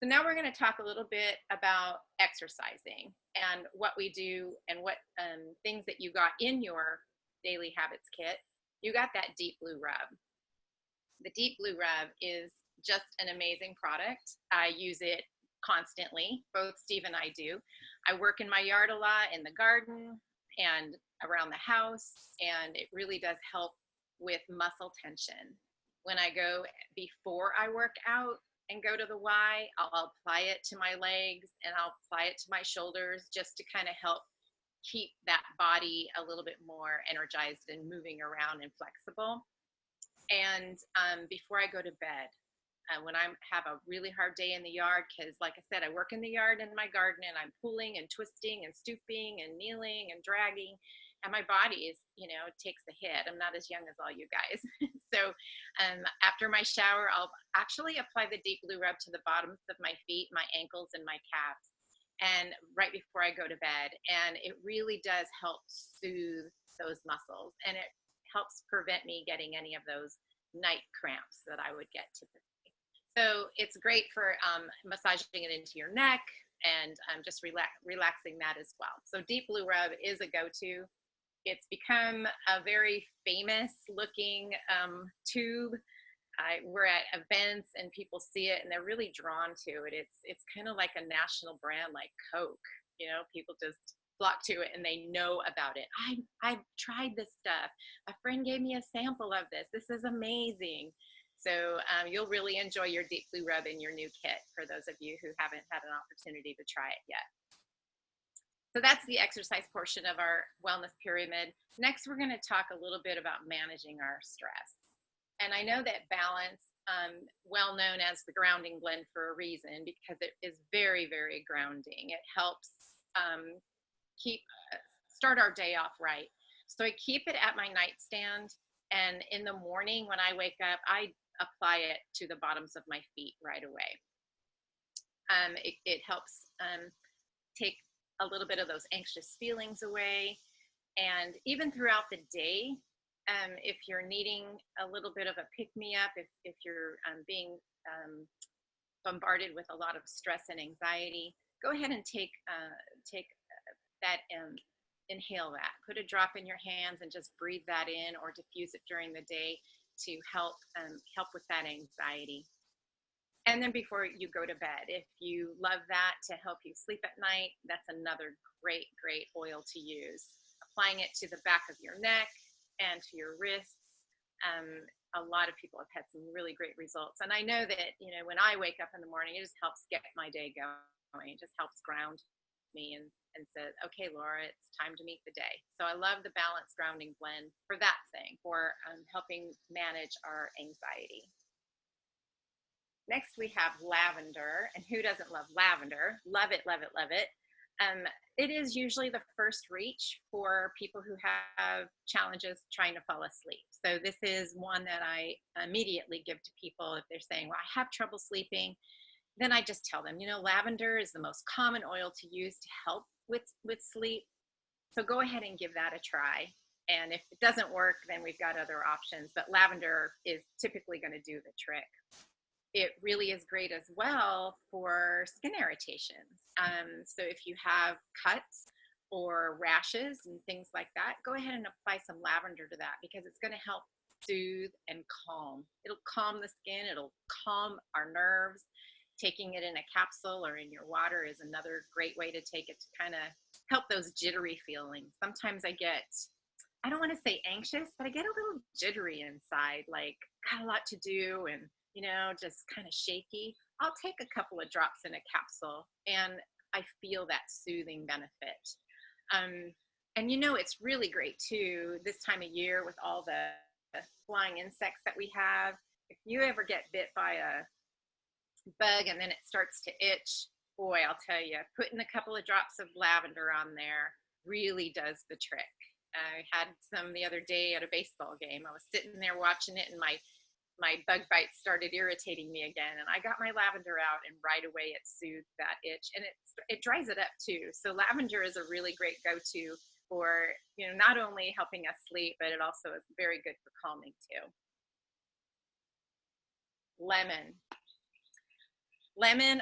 So now we're going to talk a little bit about exercising and what we do and what things that you got in your daily habits kit. You got that Deep Blue Rub. The Deep Blue Rub is just an amazing product. I use it constantly. Both Steve and I do. I work in my yard a lot, in the garden and around the house, and it really does help with muscle tension. When I go before I work out and go to the Y, I'll apply it to my legs and I'll apply it to my shoulders just to kind of help keep that body a little bit more energized and moving around and flexible. And before I go to bed, when I have a really hard day in the yard, because like I said, I work in the yard in my garden and I'm pulling and twisting and stooping and kneeling and dragging, and my body is, takes a hit. I'm not as young as all you guys. So after my shower, I'll actually apply the Deep Blue Rub to the bottoms of my feet, my ankles, and my calves, and right before I go to bed. And it really does help soothe those muscles, and it helps prevent me getting any of those night cramps that I would get typically. So it's great for massaging it into your neck and just relaxing that as well. So Deep Blue Rub is a go-to. It's become a very famous looking tube. We're at events and people see it and they're really drawn to it. It's kind of like a national brand like Coke. People just flock to it and they know about it. I've tried this stuff. A friend gave me a sample of this. This is amazing. So you'll really enjoy your Deep Blue Rub in your new kit for those of you who haven't had an opportunity to try it yet. So that's the exercise portion of our wellness pyramid. Next, we're going to talk a little bit about managing our stress. And I know that balance, well known as the grounding blend for a reason, because it is very, very grounding. It helps start our day off right. So I keep it at my nightstand, and in the morning when I wake up, I apply it to the bottoms of my feet right away. It helps take a little bit of those anxious feelings away. And even throughout the day, if you're needing a little bit of a pick-me-up, if you're being bombarded with a lot of stress and anxiety, go ahead and take that, inhale that. Put a drop in your hands and just breathe that in, or diffuse it during the day to help with that anxiety. And then before you go to bed, if you love that to help you sleep at night, that's another great oil to use. Applying it to the back of your neck and to your wrists. A lot of people have had some really great results. And I know that, when I wake up in the morning, it just helps get my day going. It just helps ground me and says, okay, Laura, it's time to meet the day. So I love the Balanced Grounding Blend for that thing, for helping manage our anxiety. Next, we have lavender, and who doesn't love lavender? Love it, love it, love it. It is usually the first reach for people who have challenges trying to fall asleep. So this is one that I immediately give to people if they're saying, well, I have trouble sleeping. then I just tell them, lavender is the most common oil to use to help with sleep. So go ahead and give that a try. And if it doesn't work, then we've got other options. But lavender is typically going to do the trick. It really is great as well for skin irritations. So if you have cuts or rashes and things like that, go ahead and apply some lavender to that, because it's going to help soothe and calm. It'll calm the skin. It'll calm our nerves. Taking it in a capsule or in your water is another great way to take it to kind of help those jittery feelings. Sometimes I don't want to say anxious, but I get a little jittery inside, like got a lot to do and, just kind of shaky. I'll take a couple of drops in a capsule and I feel that soothing benefit. And it's really great too, this time of year with all the flying insects that we have. If you ever get bit by a bug and then it starts to itch, boy, I'll tell you, putting a couple of drops of lavender on there really does the trick. I had some the other day at a baseball game. I was sitting there watching it and my bug bites started irritating me again, and I got my lavender out and right away it soothed that itch, and it dries it up too. So lavender is a really great go-to for, not only helping us sleep, but it also is very good for calming too.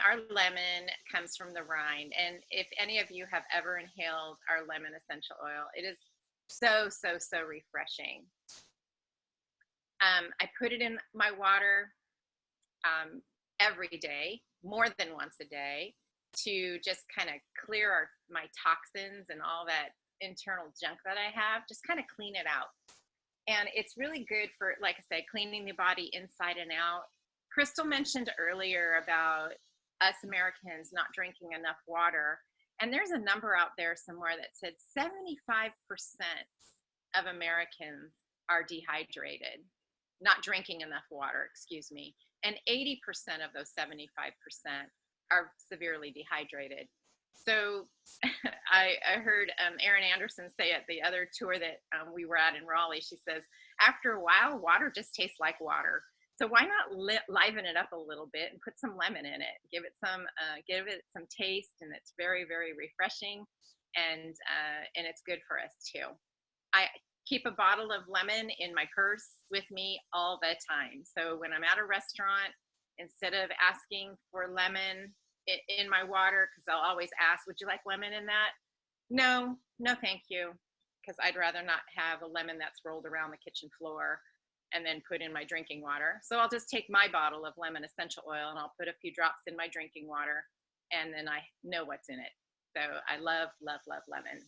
Our lemon comes from the rind, and if any of you have ever inhaled our lemon essential oil, it is so refreshing. I put it in my water every day, more than once a day, to just kind of clear my toxins and all that internal junk that I have, just kind of clean it out. And it's really good for, like I said, cleaning the body inside and out. Crystal mentioned earlier about us Americans not drinking enough water. And there's a number out there somewhere that said 75% of Americans are dehydrated, not drinking enough water, excuse me. And 80% of those 75% are severely dehydrated. So I heard Erin Anderson say at the other tour that we were at in Raleigh, she says, after a while, water just tastes like water. So why not liven it up a little bit and put some lemon in it? Give it some taste, and it's very, very refreshing, and it's good for us too. I keep a bottle of lemon in my purse with me all the time. So when I'm at a restaurant, instead of asking for lemon in my water, because I'll always ask, would you like lemon in that? No, thank you, because I'd rather not have a lemon that's rolled around the kitchen floor and then put in my drinking water. So I'll just take my bottle of lemon essential oil and I'll put a few drops in my drinking water, and then I know what's in it. So I love lemon.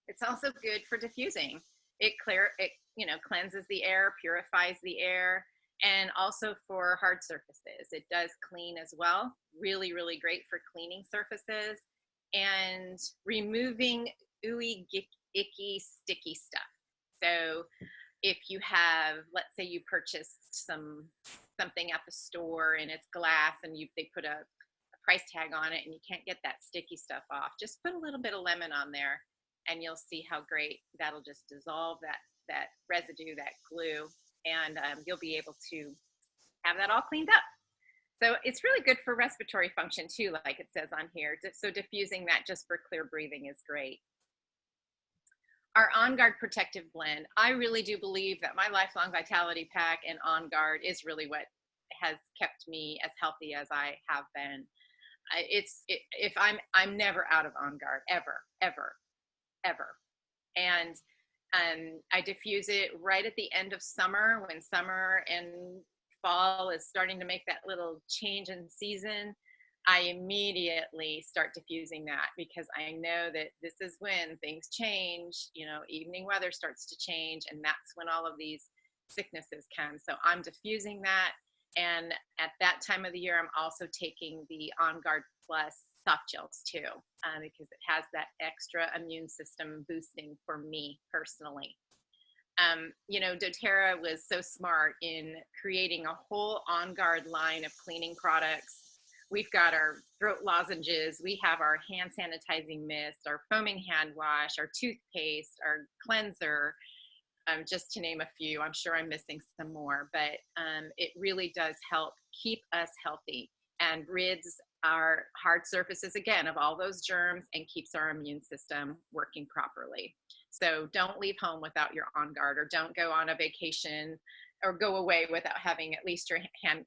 It's also good for diffusing. It cleanses the air, purifies the air, and also for hard surfaces. It does clean as well. Really, really great for cleaning surfaces and removing ooey, icky, sticky stuff. So if you have, let's say you purchased something at the store and it's glass and they put a price tag on it and you can't get that sticky stuff off, just put a little bit of lemon on there and you'll see how great that'll just dissolve that residue, that glue, and you'll be able to have that all cleaned up. So it's really good for respiratory function too, like it says on here. So diffusing that just for clear breathing is great. Our On Guard Protective Blend, I really do believe that my Lifelong Vitality Pack and On Guard is really what has kept me as healthy as I have been. If I'm never out of On Guard, ever. And I diffuse it right at the end of summer, when summer and fall is starting to make that little change in season. I immediately start diffusing that, because I know that this is when things change, evening weather starts to change, and that's when all of these sicknesses come. So I'm diffusing that. And at that time of the year, I'm also taking the On Guard Plus soft gels too, because it has that extra immune system boosting for me personally. doTERRA was so smart in creating a whole On Guard line of cleaning products. We've got our throat lozenges, we have our hand sanitizing mist, our foaming hand wash, our toothpaste, our cleanser, just to name a few. I'm sure I'm missing some more, but it really does help keep us healthy. and rids our hard surfaces again of all those germs and keeps our immune system working properly. So don't leave home without your On Guard, or don't go on a vacation or go away without having at least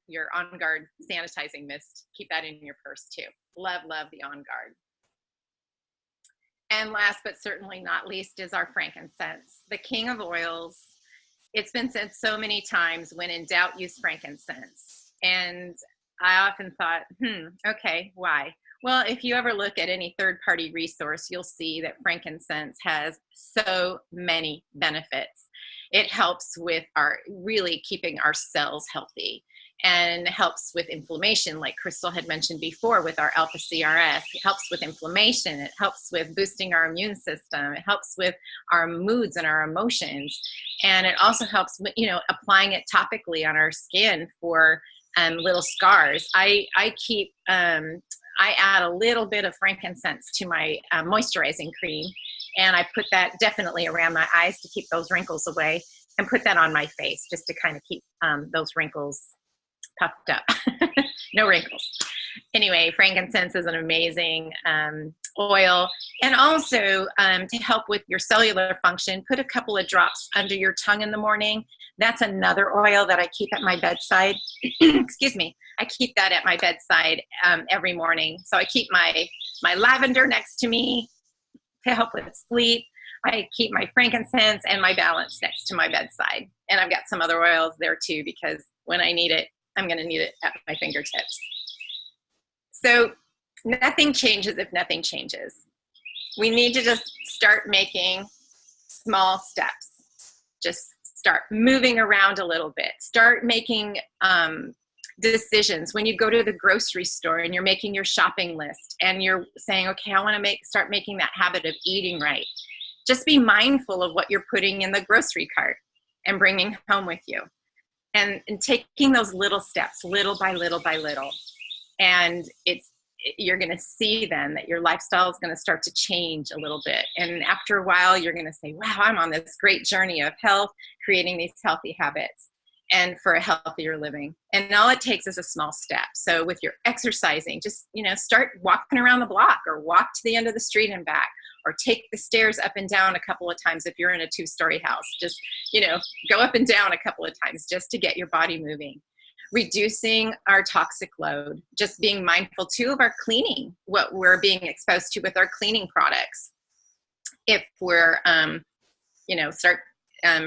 your On Guard sanitizing mist. Keep that in your purse too. Love, love the On Guard. And last but certainly not least is our frankincense, the king of oils. It's been said so many times, when in doubt, use frankincense. And I often thought, okay, why? Well, if you ever look at any third-party resource, you'll see that frankincense has so many benefits. It helps with really keeping our cells healthy, and helps with inflammation, like Crystal had mentioned before with our alpha CRS. It helps with inflammation. It helps with boosting our immune system. It helps with our moods and our emotions. And it also helps with, applying it topically on our skin for little scars. I add a little bit of frankincense to my moisturizing cream, and I put that definitely around my eyes to keep those wrinkles away, and put that on my face just to kind of keep those wrinkles puffed up. No wrinkles. Anyway, frankincense is an amazing oil. And also to help with your cellular function, put a couple of drops under your tongue in the morning. That's another oil that I keep at my bedside. Excuse me. I keep that at my bedside every morning. So I keep my lavender next to me to help with sleep. I keep my frankincense and my balance next to my bedside. And I've got some other oils there too, because when I need it, I'm going to need it at my fingertips. So nothing changes if nothing changes. We need to just start making small steps. Just start moving around a little bit. Start making decisions. When you go to the grocery store and you're making your shopping list and you're saying, okay, I want to start making that habit of eating right. Just be mindful of what you're putting in the grocery cart and bringing home with you. And taking those little steps, little by little by little. And you're going to see then that your lifestyle is going to start to change a little bit. And after a while, you're going to say, wow, I'm on this great journey of health, creating these healthy habits and for a healthier living. And all it takes is a small step. So with your exercising, just, start walking around the block, or walk to the end of the street and back, or take the stairs up and down a couple of times if you're in a 2-story house. Just, go up and down a couple of times just to get your body moving. Reducing our toxic load, just being mindful too of our cleaning, what we're being exposed to with our cleaning products. If we're, start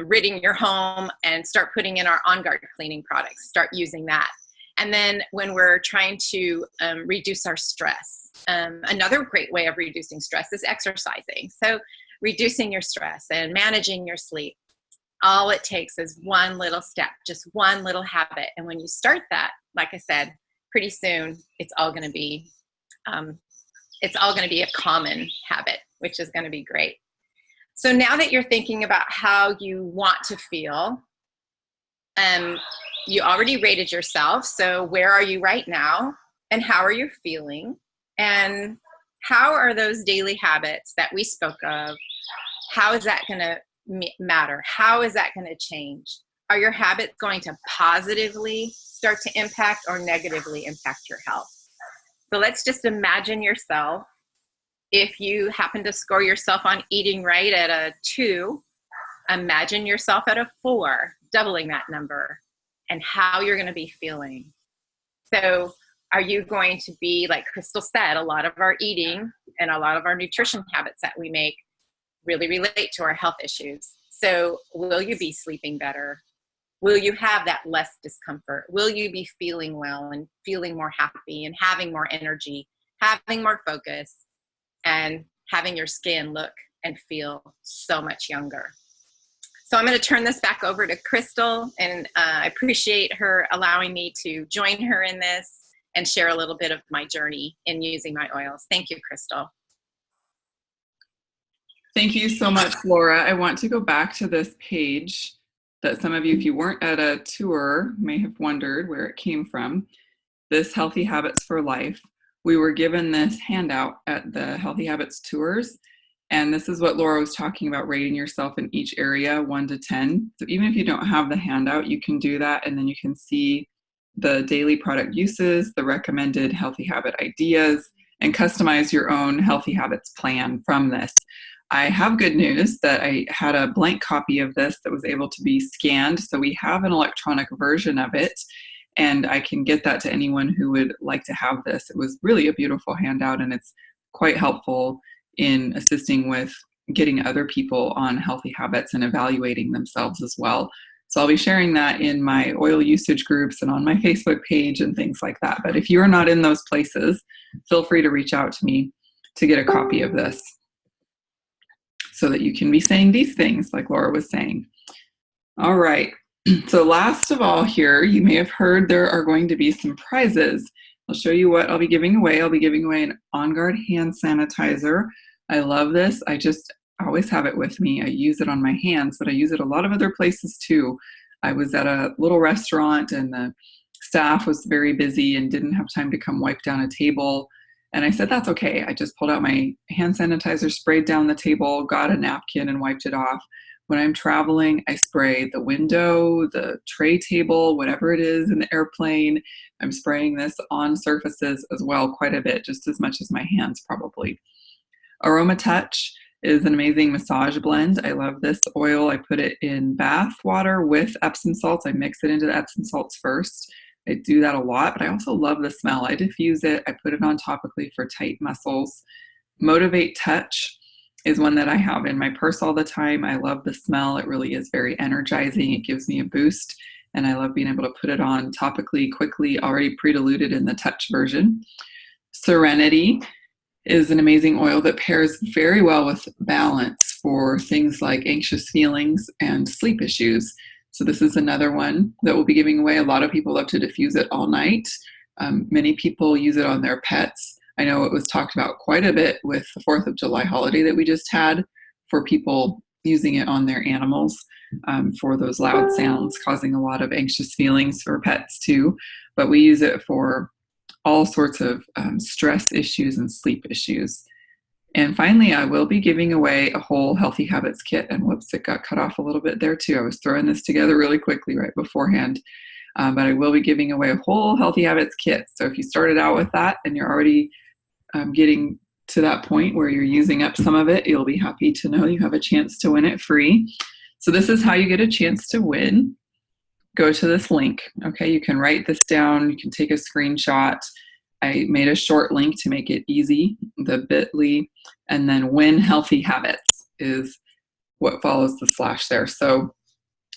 ridding your home and start putting in our On Guard cleaning products, start using that. And then when we're trying to reduce our stress, another great way of reducing stress is exercising. So reducing your stress and managing your sleep. All it takes is one little step, just one little habit. And when you start that, like I said, pretty soon it's all going to be a common habit, which is going to be great. So now that you're thinking about how you want to feel, you already rated yourself. So where are you right now? And how are you feeling? And how are those daily habits that we spoke of, how is that going to matter? How is that going to change? Are your habits going to positively start to impact or negatively impact your health? So let's just imagine yourself, if you happen to score yourself on eating right at a 2, imagine yourself at a 4, doubling that number, and how you're going to be feeling. So are you going to be, like Crystal said, a lot of our eating and a lot of our nutrition habits that we make really relate to our health issues. So will you be sleeping better? Will you have that less discomfort? Will you be feeling well and feeling more happy and having more energy, having more focus, and having your skin look and feel so much younger? So I'm going to turn this back over to Crystal, and I appreciate her allowing me to join her in this and share a little bit of my journey in using my oils. Thank you, Crystal. Thank you so much, Laura. I want to go back to this page that some of you, if you weren't at a tour, may have wondered where it came from. This Healthy Habits for Life. We were given this handout at the Healthy Habits tours, and this is what Laura was talking about, rating yourself in each area 1 to 10. So even if you don't have the handout, you can do that, and then you can see the daily product uses, the recommended healthy habit ideas, and customize your own healthy habits plan from this. I have good news that I had a blank copy of this that was able to be scanned. So we have an electronic version of it, and I can get that to anyone who would like to have this. It was really a beautiful handout, and it's quite helpful in assisting with getting other people on healthy habits and evaluating themselves as well. So I'll be sharing that in my oil usage groups and on my Facebook page and things like that. But if you are not in those places, feel free to reach out to me to get a copy of this so that you can be saying these things like Laura was saying. All right. So last of all here, you may have heard there are going to be some prizes. I'll show you what I'll be giving away. I'll be giving away an On Guard hand sanitizer. I love this. I just always have it with me. I use it on my hands, but I use it a lot of other places too. I was at a little restaurant and the staff was very busy and didn't have time to come wipe down a table. And I said, that's okay. I just pulled out my hand sanitizer, sprayed down the table, got a napkin and wiped it off. When I'm traveling, I spray the window, the tray table, whatever it is in the airplane. I'm spraying this on surfaces as well quite a bit, just as much as my hands probably. Aroma Touch is an amazing massage blend. I love this oil. I put it in bath water with Epsom salts. I mix it into the Epsom salts first. I do that a lot, but I also love the smell. I diffuse it. I put it on topically for tight muscles. Motivate Touch is one that I have in my purse all the time. I love the smell. It really is very energizing. It gives me a boost, and I love being able to put it on topically quickly, already pre-diluted in the Touch version. Serenity is an amazing oil that pairs very well with balance for things like anxious feelings and sleep issues. So this is another one that we'll be giving away. A lot of people love to diffuse it all night. Many people use it on their pets. I know it was talked about quite a bit with the 4th of July holiday that we just had for people using it on their animals for those loud sounds, causing a lot of anxious feelings for pets too. But we use it for all sorts of stress issues and sleep issues. And finally, I will be giving away a whole Healthy Habits kit. And whoops, it got cut off a little bit there too. I was throwing this together really quickly right beforehand. But I will be giving away a whole Healthy Habits kit. So if you started out with that and you're already getting to that point where you're using up some of it, you'll be happy to know you have a chance to win it free. So this is how you get a chance to win. Go to this link. Okay, you can write this down. You can take a screenshot. I made a short link to make it easy, the bit.ly, and then win healthy habits is what follows the slash there. So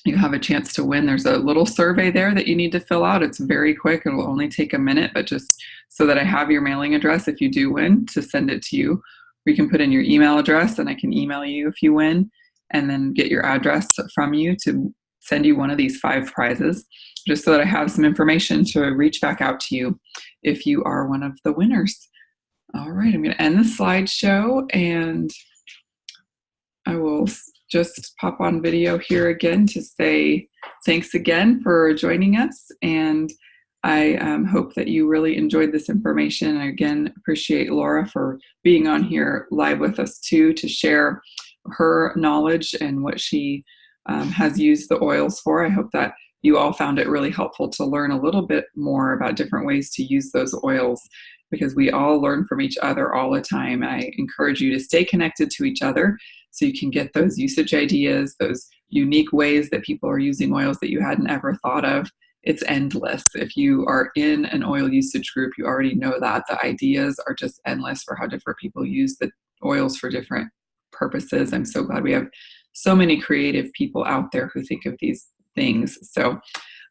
you have a chance to win. There's a little survey there that you need to fill out. It's very quick. It will only take a minute, but just so that I have your mailing address if you do win to send it to you. We can put in your email address and I can email you if you win, and then get your address from you to send you one of these 5 prizes, just so that I have some information to reach back out to you if you are one of the winners. All right, I'm going to end the slideshow, and I will just pop on video here again to say thanks again for joining us, and I hope that you really enjoyed this information. I again appreciate Laura for being on here live with us too, to share her knowledge and what she has used the oils for. I hope that you all found it really helpful to learn a little bit more about different ways to use those oils, because we all learn from each other all the time. I encourage you to stay connected to each other so you can get those usage ideas, those unique ways that people are using oils that you hadn't ever thought of. It's endless. If you are in an oil usage group, you already know that the ideas are just endless for how different people use the oils for different purposes. I'm so glad we have so many creative people out there who think of these things. So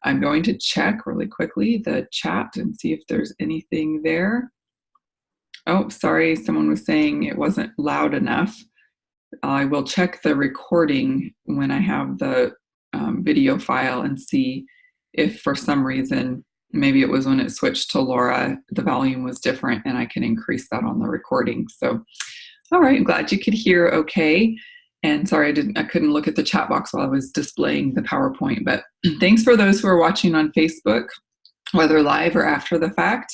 I'm going to check really quickly the chat and see if there's anything there. Oh, sorry, someone was saying it wasn't loud enough. I will check the recording when I have the video file and see if for some reason, maybe it was when it switched to Laura, the volume was different and I can increase that on the recording. So, all right, I'm glad you could hear okay. And sorry, I couldn't look at the chat box while I was displaying the PowerPoint, but thanks for those who are watching on Facebook, whether live or after the fact.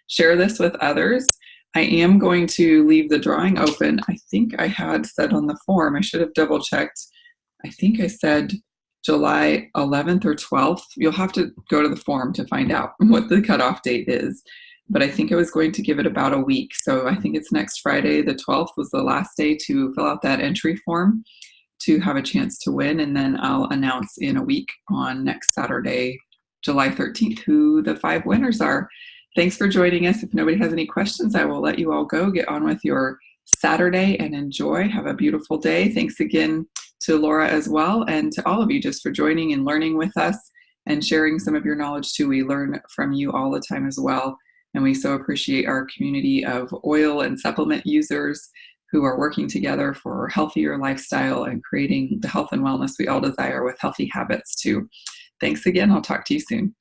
Share this with others. I am going to leave the drawing open. I think I had said on the form, I should have double checked. I think I said July 11th or 12th. You'll have to go to the form to find out what the cutoff date is. But I think I was going to give it about a week. So I think it's next Friday, the 12th, was the last day to fill out that entry form to have a chance to win. And then I'll announce in a week on next Saturday, July 13th, who the 5 winners are. Thanks for joining us. If nobody has any questions, I will let you all go. Get on with your Saturday and enjoy. Have a beautiful day. Thanks again to Laura as well, and to all of you just for joining and learning with us and sharing some of your knowledge too. We learn from you all the time as well. And we so appreciate our community of oil and supplement users who are working together for healthier lifestyle and creating the health and wellness we all desire with healthy habits too. Thanks again. I'll talk to you soon.